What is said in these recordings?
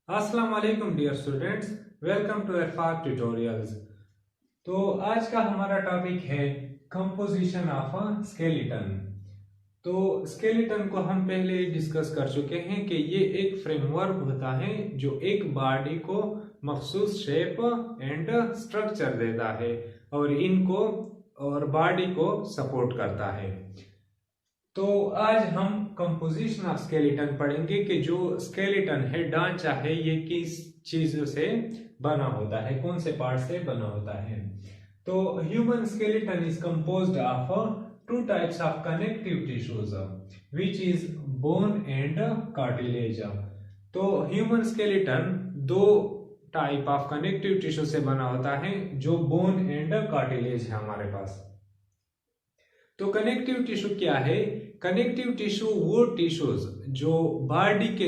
अस्सलाम वालेकुम dear students, welcome to FR tutorials. तो आज का हमारा टॉपिक है कंपोजिशन ऑफ अ स्केलेटन। तो स्केलेटन को हम पहले ही डिस्कस कर चुके हैं कि ये एक फ्रेमवर्क होता है जो एक बॉडी को मखसूस शेप एंड स्ट्रक्चर देता है और इनको और बॉडी को सपोर्ट करता है। तो आज हम कंपोजिशन ऑफ स्केलेटन पढ़ेंगे कि जो स्केलेटन है, ढांचा है, ये किस चीजों से बना होता है, कौन से पार्ट से बना होता है। तो human skeleton is composed of two types of connective tissues which is bone and cartilage. तो ह्यूमन स्केलेटन दो टाइप ऑफ कनेक्टिव टिश्यू से बना होता है, जो बोन एंड कार्टिलेज है हमारे पास। तो कनेक्टिव टिश्यू क्या है? कनेक्टिव टिश्यू वो टिश्यूज जो बॉडी के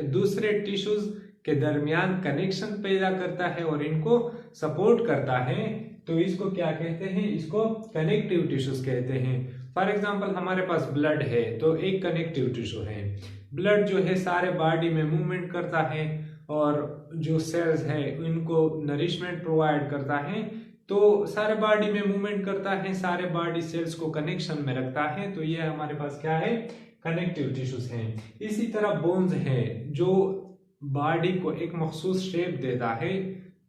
दूसरे टिश्यूज के दरमियान कनेक्शन पैदा करता है और इनको सपोर्ट करता है, तो इसको क्या कहते हैं? इसको कनेक्टिव टिश्यूज कहते हैं। फॉर एग्जांपल हमारे पास ब्लड है तो एक कनेक्टिव टिश्यू है। ब्लड जो है सारे बॉडी में मूवमेंट करता है और जो सेल्स है इनको नरिशमेंट प्रोवाइड करता है। तो सारे बॉडी में मूवमेंट करता है, सारे बॉडी सेल्स को कनेक्शन में रखता है। तो ये हमारे पास क्या है? कनेक्टिव टिश्यूज हैं। इसी तरह बोन्स है जो बॉडी को एक मखसूस शेप देता है,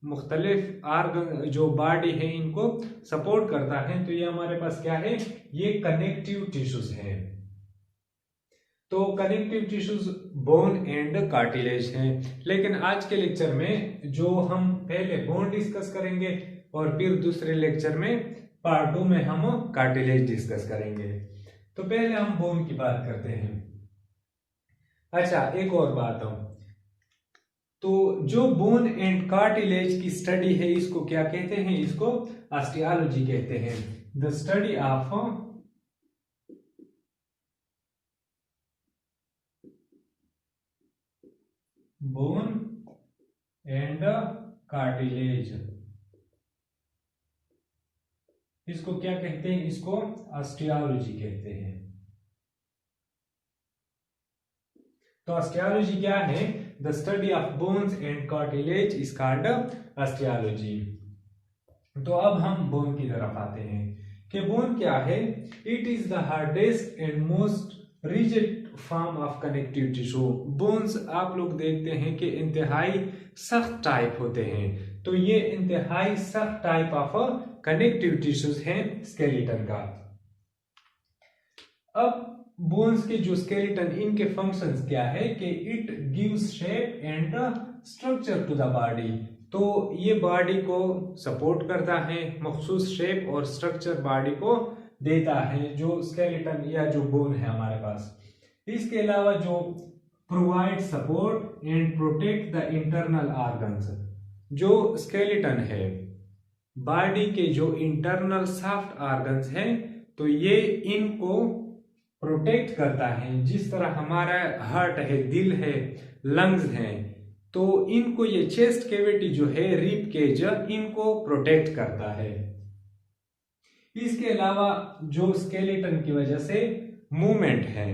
मुख्तलिफ आर्गन जो बॉडी है इनको सपोर्ट करता है। तो ये हमारे पास क्या है? ये कनेक्टिव टिश्यूज हैं। तो connective tissues bone and cartilage हैं। लेकिन आज के लेक्चर में जो हम पहले बोन डिस्कस करेंगे और फिर दूसरे लेक्चर में पार्ट 2 में हम कार्टिलेज डिस्कस करेंगे। तो पहले हम बोन की बात करते हैं। अच्छा, एक और बात हो, तो जो बोन एंड कार्टिलेज की स्टडी है इसको क्या कहते हैं? इसको ऑस्टियोलॉजी कहते हैं। The study of bone and cartilage, इसको क्या कहते हैं? इसको ऑस्टियोलॉजी कहते हैं। तो ऑस्टियोलॉजी क्या है? The study of bones and cartilage is called osteology. तो अब हम बोन की तरफ आते हैं कि बोन क्या है। It is the hardest and most rigid form of connective tissue. Bones आप लोग देखते हैं कि इंतहाई सख्त टाइप होते हैं। तो ये इंतहाई सख्त टाइप ऑफ कनेक्टिव टिश्यूज हैं स्केलेटन का। अब बोन्स के जो स्केलेटन, इनके फंक्शंस क्या है कि it gives shape and structure to the body. तो ये बॉडी को सपोर्ट करता है, मखसूस शेप और स्ट्रक्चर बॉडी को देता है, जो स्केलेटन या जो बोन है हमारे पास। इसके अलावा जो provide support and protect the internal organs. जो स्केलेटन है, बॉडी के जो इंटरनल सॉफ्ट ऑर्गन्स हैं, तो ये इनको प्रोटेक्ट करता है। जिस तरह हमारा हार्ट है, दिल है, लंग्स हैं, तो इनको ये चेस्ट कैविटी जो है, रिब केज, इनको प्रोटेक्ट करता है। इसके अलावा जो स्केलेटन की वजह से मूवमेंट है,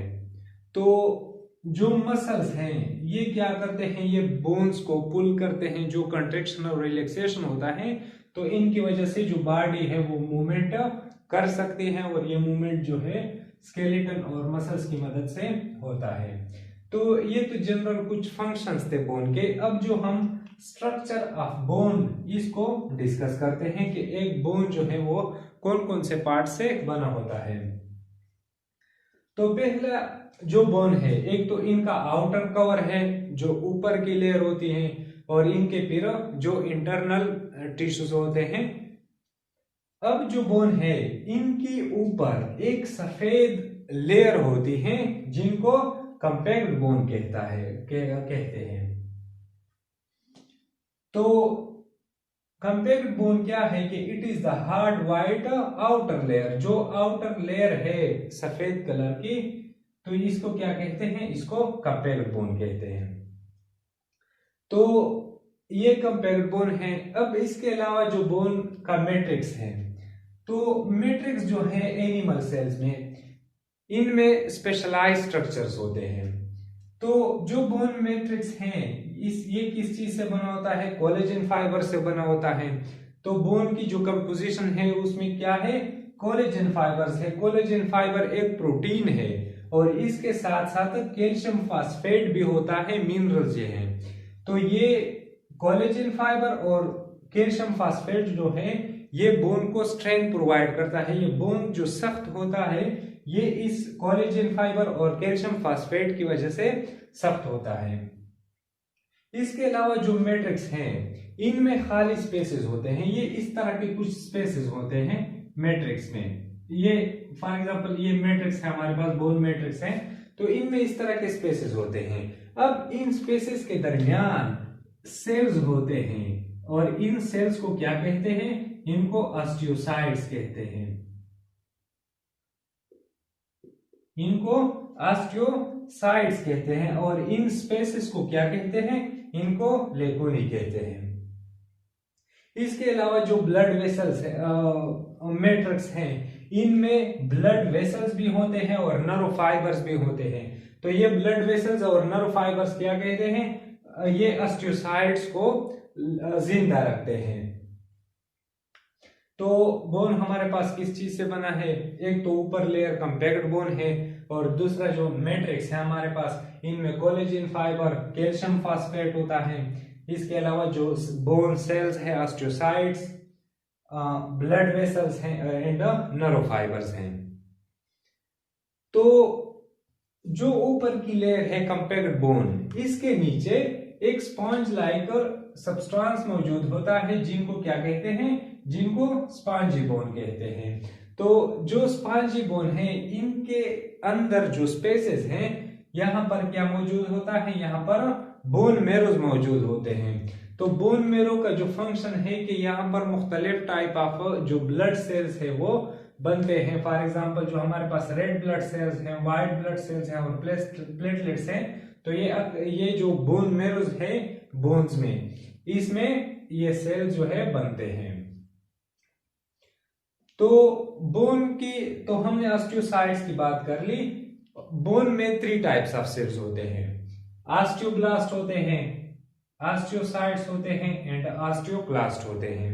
तो जो मसल्स हैं ये क्या करते हैं? ये बोन्स को पुल करते हैं। जो कंट्रेक्शन और रिलैक्सेशन होता है, तो इनकी वजह से जो बॉडी है वो मूवमेंट कर सकती है और ये मूवमेंट जो है स्केलेटन और मसल्स की मदद से होता है। तो ये तो जनरल कुछ फंक्शंस थे बोन के। अब जो हम स्ट्रक्चर ऑफ बोन इसको डिस्कस करते हैं कि एक बोन जो है वो कौन कौन से पार्ट से बना होता है। तो पहला जो बोन है, एक तो इनका आउटर कवर है जो ऊपर की लेयर होती है, और इनके फिर जो इंटरनल टिश्यूज होते हैं। अब जो बोन है, इनकी ऊपर एक सफेद लेयर होती है जिनको कंपैक्ट बोन कहते हैं। तो कंपैक्ट बोन क्या है कि it is the hard white outer layer. जो आउटर लेयर है सफेद कलर की, तो इसको क्या कहते हैं? इसको कंपैक्ट बोन कहते हैं। तो ये कंपैक्ट बोन है। अब इसके अलावा जो बोन का मैट्रिक्स है, तो मैट्रिक्स जो है एनिमल सेल्स में, इनमें स्पेशलाइज्ड स्ट्रक्चर्स होते हैं। तो जो बोन मैट्रिक्स हैं ये किस चीज से बना होता है? कोलेजन फाइबर से बना होता है। तो बोन की जो कंपोजिशन है उसमें क्या है? कोलेजन फाइबर्स है। कोलेजन फाइबर एक प्रोटीन है और इसके साथ साथ कैल्शियम फास्फेट भी होता है, मिनरल्स ये हैं। तो ये कोलेजन फाइबर और कैल्शियम फास्फेट जो है ये बोन को स्ट्रेंथ प्रोवाइड करता है। ये बोन जो सख्त होता है ये इस कोलेजन फाइबर और कैल्शियम फास्फेट की वजह से सख्त होता है। इसके अलावा जो मैट्रिक्स हैं इनमें खाली स्पेसेस होते हैं। ये इस तरह के कुछ स्पेसेस होते हैं मैट्रिक्स में। ये फॉर एग्जांपल ये मैट्रिक्स है, हमारे पास बोन मैट्रिक्स है, तो इनमें इस तरह के स्पेसेस होते हैं। अब इन स्पेसेस के दरमियान सेल्स होते हैं और इन सेल्स को क्या कहते हैं? इनको ऑस्टियोसाइट्स कहते हैं। इनको ऑस्टियोसाइट्स कहते हैं और इन स्पेसेस को क्या कहते हैं? इनको लेकोनी कहते हैं। इसके अलावा जो ब्लड वेसल्स है, मैट्रिक्स हैं, इनमें ब्लड वेसल्स भी होते हैं और नर्व फाइबर्स भी होते हैं। तो ये ब्लड वेसल्स और नर्व फाइबर्स क्या कहते हैं? ये ऑस्टियोसाइट्स को जिंदा रखते हैं। तो बोन हमारे पास किस चीज से बना है? एक तो ऊपर लेयर कंपैक्ट बोन है और दूसरा जो मैट्रिक्स है हमारे पास, इनमें कोलेजन फाइबर, कैल्शियम फास्फेट होता है। इसके अलावा जो बोन सेल्स है ऑस्टियोसाइट्स, ब्लड वेसल्स हैं एंड नर्व फाइबर्स हैं। तो जो ऊपर की लेयर है कंपैक्ट बोन, इसके नीचे एक स्पॉन्ज लाइक सब्सटेंस मौजूद होता है जिनको क्या कहते हैं? जिनको स्पॉन्जी बोन कहते हैं। तो जो स्पॉन्जी बोन है इनके अंदर जो स्पेसेस हैं यहाँ पर क्या मौजूद होता है? यहाँ पर बोन मैरोज मौजूद होते हैं। तो बोन मैरो का जो फंक्शन है कि यहाँ पर मुख्तलिफ टाइप ऑफ जो ब्लड सेल्स है वो बनते हैं। फॉर एग्जांपल जो हमारे पास रेड ब्लड सेल्स हैं, व्हाइट ब्लड सेल्स हैं और प्लेटलेट्स हैं, तो ये जो बोन मैरोज है बोन्स में, इसमें ये सेल्स जो है बनते हैं। तो बोन की, तो हमने ऑस्टियोसाइट्स की बात कर ली। बोन में 3 टाइप्स ऑफ सेल्स होते हैं। ऑस्टियोब्लास्ट होते हैं, ऑस्टियोसाइट्स होते हैं एंड ऑस्टियोक्लास्ट होते हैं।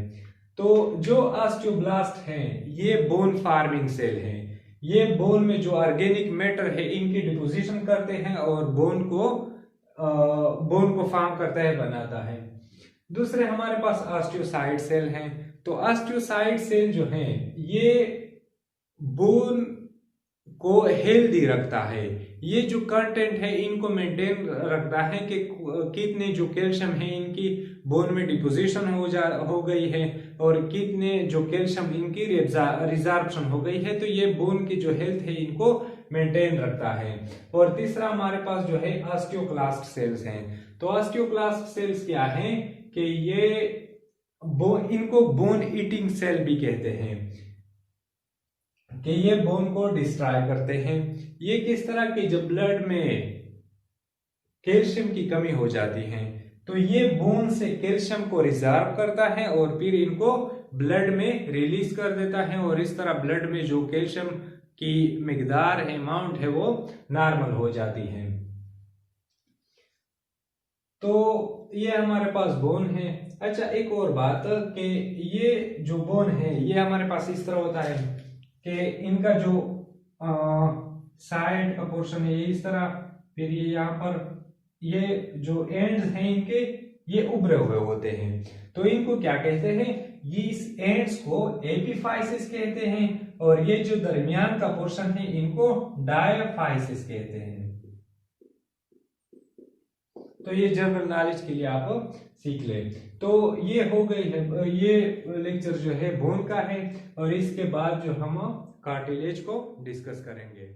तो जो ऑस्टियोब्लास्ट हैं ये बोन फार्मिंग सेल हैं। ये बोन में जो ऑर्गेनिक मैटर है इनकी डिपोजिशन करते हैं और बोन को फॉर्म करता है, बनाता है। दूसरे हमारे पास ऑस्टियोसाइट सेल हैं। तो ऑस्टियोसाइट सेल जो हैं ये बोन को हेल्दी रखता है। ये जो कंटेंट है इनको मेंटेन रखता है कि कितने जो कैल्शियम है इनकी बोन में डिपोजिशन हो गई है और कितने जो कैल्शियम इनकी रिजॉर्प्शन हो गई है। तो ये बोन की जो हेल्थ है इनको मेंटेन रखता है। और तीसरा हमारे पास जो है ऑस्टियोक्लास्ट सेल्स हैं। तो ऑस्टियोक्लास्ट सेल्स क्या हैं कि इनको बोन ईटिंग सेल भी कहते हैं कि ये बोन को डिस्ट्रॉय करते हैं। ये किस तरह के? जब ब्लड में कैल्शियम की कमी हो जाती है तो ये बोन से कैल्शियम को रिजर्व करता है और फिर इनको ब्लड में रिलीज कर देता है और इस तरह ब्लड में जो कैल्शियम की मिकदार है, अमाउंट है, वो नॉर्मल हो जाती है। तो ये हमारे पास बोन है। अच्छा, एक और बात कि ये जो बोन है ये हमारे पास इस तरह होता है कि इनका जो साइड का पोर्शन है ये इस तरह, फिर ये यहाँ पर ये जो एंड्स हैं इनके ये उभरे हुए होते हैं। तो इनको क्या कहते हैं? ये इस एंड्स को एपिफाइसिस कहते हैं और ये जो दरमियान का पोर्शन है इनको डायफाइसिस कहते हैं। तो ये जनरल नॉलेज के लिए आप सीख लें। तो ये हो गई है, ये लेक्चर जो है बोन का है और इसके बाद जो हम कार्टिलेज को डिस्कस करेंगे।